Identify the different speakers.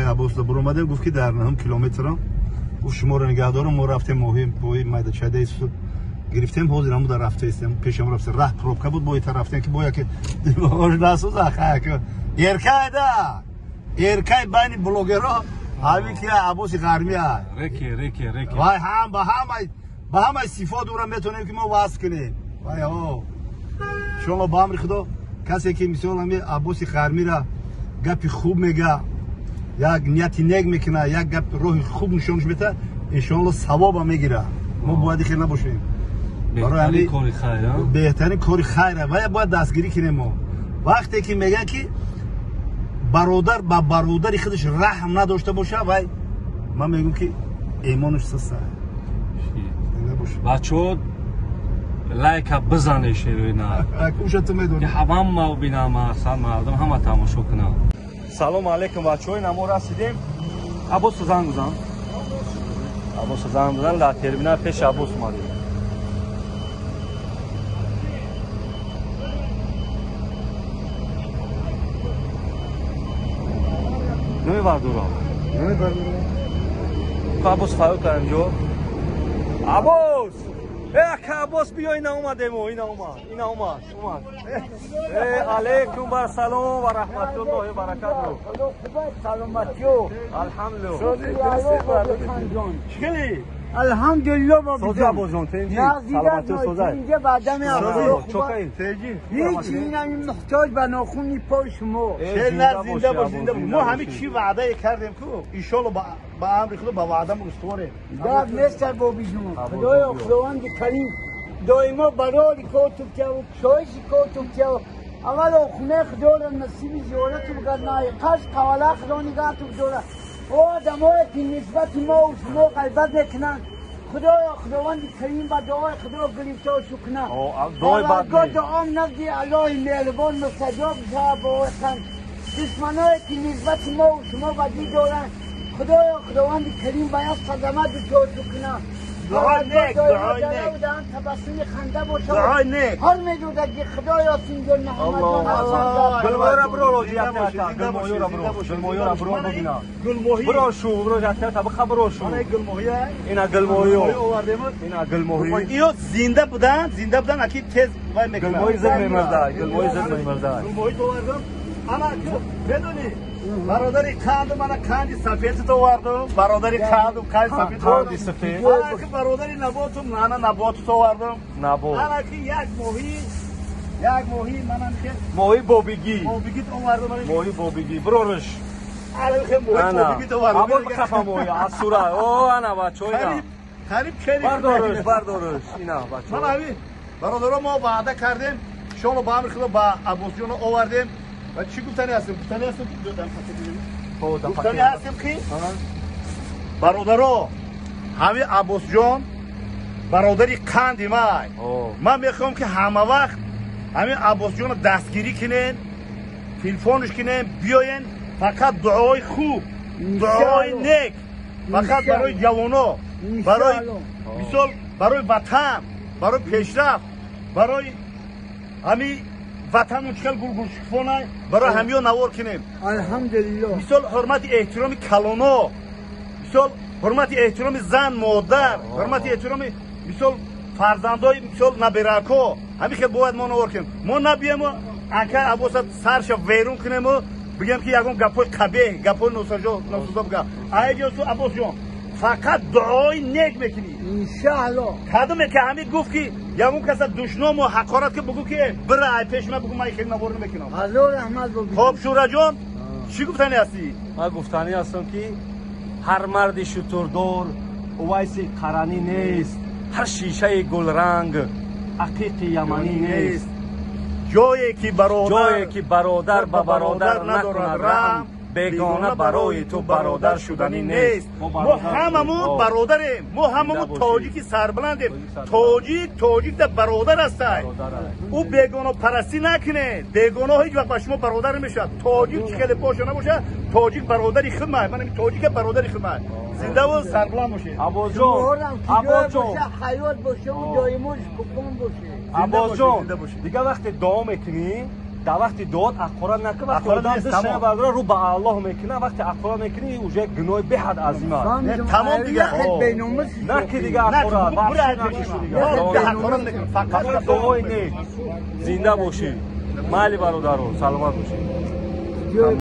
Speaker 1: عباس برو اومدیم گفت که در 9 کیلومترم گفت شما رو نگه دارم. ما رفتیم ماهی پای میده چده گرفتیم حاضر هم در رفته استیم پیشم رفت راه پروبکا بود با طرف رفتن که باید که دیوار ناسوز اخه ارکای دا ارکای بین بلوگرها همین که عباس غرمی
Speaker 2: رکی
Speaker 1: وای هم با هم صفات دورم میتونیم که ما واسه کنیم. وای ها شما با امر خدا کسی که مثلا همین عباس غرمی را گپی خوب میگه یک نیتی نیک میکنه یک گپ روح خوب نشونش میده ان شاء الله ثواب میگیره. ما باید خیر نباشیم.
Speaker 2: بهترین کاری خیره
Speaker 1: بهترین کاری خیره و باید دستگیری کنیم. ما وقتی که میگن که برادر با برادر خودش رحم نداشته باشه وای من میگم که ایمانش سسته نباشه.
Speaker 2: بچه‌ها لایک بزنید شیرینه
Speaker 1: کوشت میدونی
Speaker 2: که همه ما ببینم اصلا مردم همه تماشا کنن. سلام علیکم بچه‌ها ما رسیدیم. عباس زنگ بزن در ترمینال پیش عباس اومدیم. نمی بردورم عباس خواهی کنم جو عباس عباس بیا اینا اومده اینا اومد علیکم بر سلام و رحمت الله و برکاته.
Speaker 3: سلامتی
Speaker 2: الحمدلله چی
Speaker 3: الحمدلله
Speaker 2: سوزی عباس جان تنجی سلامتی سوزی
Speaker 3: اینجا بعدم
Speaker 2: چوکای تنجی
Speaker 3: هیچ این محتاج به ناخونی پای شما
Speaker 1: زنده باش ما همین چی وعده کردیم که ان شاء الله با امر خدا با وعده مستوره
Speaker 3: داد مستر بابی جون خداوند کریم دائما برای کوتو که چویش کوتو که اول خونه خدا رو نصیب زیارت بگردنای قش قوالا خدا نگاه تو دوره او آدمایی که نسبت ما و شما غیبت نکنن خداوند کریم با دعای خدا گرفته و شکنه
Speaker 2: دعای بعد
Speaker 3: دعا نزدی الله مهربان مستجاب شد با وطن دشمنایی که نسبت ما و شما بدی دارن خداوند کریم باید صدمه دو شکنه
Speaker 1: دعای نیک
Speaker 3: تبسم خنده باشه
Speaker 1: دعای نیک
Speaker 3: هر میدونه که خدایا سینجر محمد
Speaker 2: گلموی را برو روزی گلموی را برو ببینا برو شو برو جاته تا بخبرو شو اینا گلموی
Speaker 1: ایو زنده بودن اکی تز وای میکنه
Speaker 2: گلموی زد میمرده
Speaker 1: گلموی تو وردم اما بدونی برادری کاند من کاندی سفید تو واردم برادری کاند سفید
Speaker 2: کاندی سفید
Speaker 1: که برادری نباتم نه نبات تو واردم
Speaker 2: نبات
Speaker 1: اما که یک ماهی منم که
Speaker 2: ماهی بابیگی
Speaker 1: تو واردم
Speaker 2: ماهی بابیگی بروش
Speaker 1: علیکم ماهی بابیگی تو واردم
Speaker 2: ابو کفا ماهی اسورا او انا بچو اینا
Speaker 1: خرید چری
Speaker 2: بردارش اینا بچو
Speaker 1: من همین برادرها ما وعده کردیم شما با امر خدا با عباس جون آوردیم و چی گفتنی هستیم گفتنی هستیم که برادرها همین عباس جان برادری قندی من میخوام که همه وقت همین عباس جان دستگیری کنین تلفنش کنین بیاین فقط دعای خوب دعای نیک فقط برای جوانا برای مثال برای وطن برای پیشرفت برای همین وطن مشکل گل شکفانه برای همه نوار کنیم
Speaker 3: الحمدلله
Speaker 1: مثال حرمت احترام کلانا مثال حرمت احترام زن مادر حرمت احترام مثال فرزندای مثال نبرکا همین که باید ما نوار کنیم ما نبیم اگه عباس سرش ویرون کنیم بگیم که یکم گپای قبیح گپای ناسوزا بگم ایجا تو عباس جان فقط دعای نیک میکنی
Speaker 3: انشاءالله
Speaker 1: کدومه که همین گفت که یکم کس دشنام و حقارت که بگو که بره پیش من بگو من خیلی نوار نمیکنم
Speaker 3: الله رحمت بگو
Speaker 1: خب شورا جان چی گفتنی هستی
Speaker 2: من گفتنی هستم که هر مرد شتردار اویس قرنی نیست هر شیشه گل رنگ عقیق یمنی نیست
Speaker 1: جایی که
Speaker 2: برادر به برادر نکند رحم بیگانه برای تو برادر شدنی نیست.
Speaker 1: ما هممون برادریم ما هممون تاجیکی سربلندیم تاجیک در برادر هستیم او بیگانه پرستی نکنه بیگانه هیچ وقت با شما برادر نمیشه تاجیک چکل پاشو نباشه تاجیک برادری خودمه من تاجیک برادری خودمه زنده و سربلند باشه
Speaker 2: عباس جان
Speaker 3: حیات باشه و دایمش کپون باشه
Speaker 2: عباس جان دیگه وقتی دعا میکنی در وقت داد اقرار نکن وقتی
Speaker 1: اقرار
Speaker 2: آدم
Speaker 1: نیست،
Speaker 2: دستش
Speaker 1: تمام.
Speaker 2: برداره رو به الله میکنه وقتی اقرار میکنی اوجه گناه به حد عظیم است
Speaker 1: تمام دیگه.
Speaker 2: نه که دیگه اقرار
Speaker 1: حقارت نکن.
Speaker 2: فقط دعای نیک زنده باشی مالی برادران سلامت باشی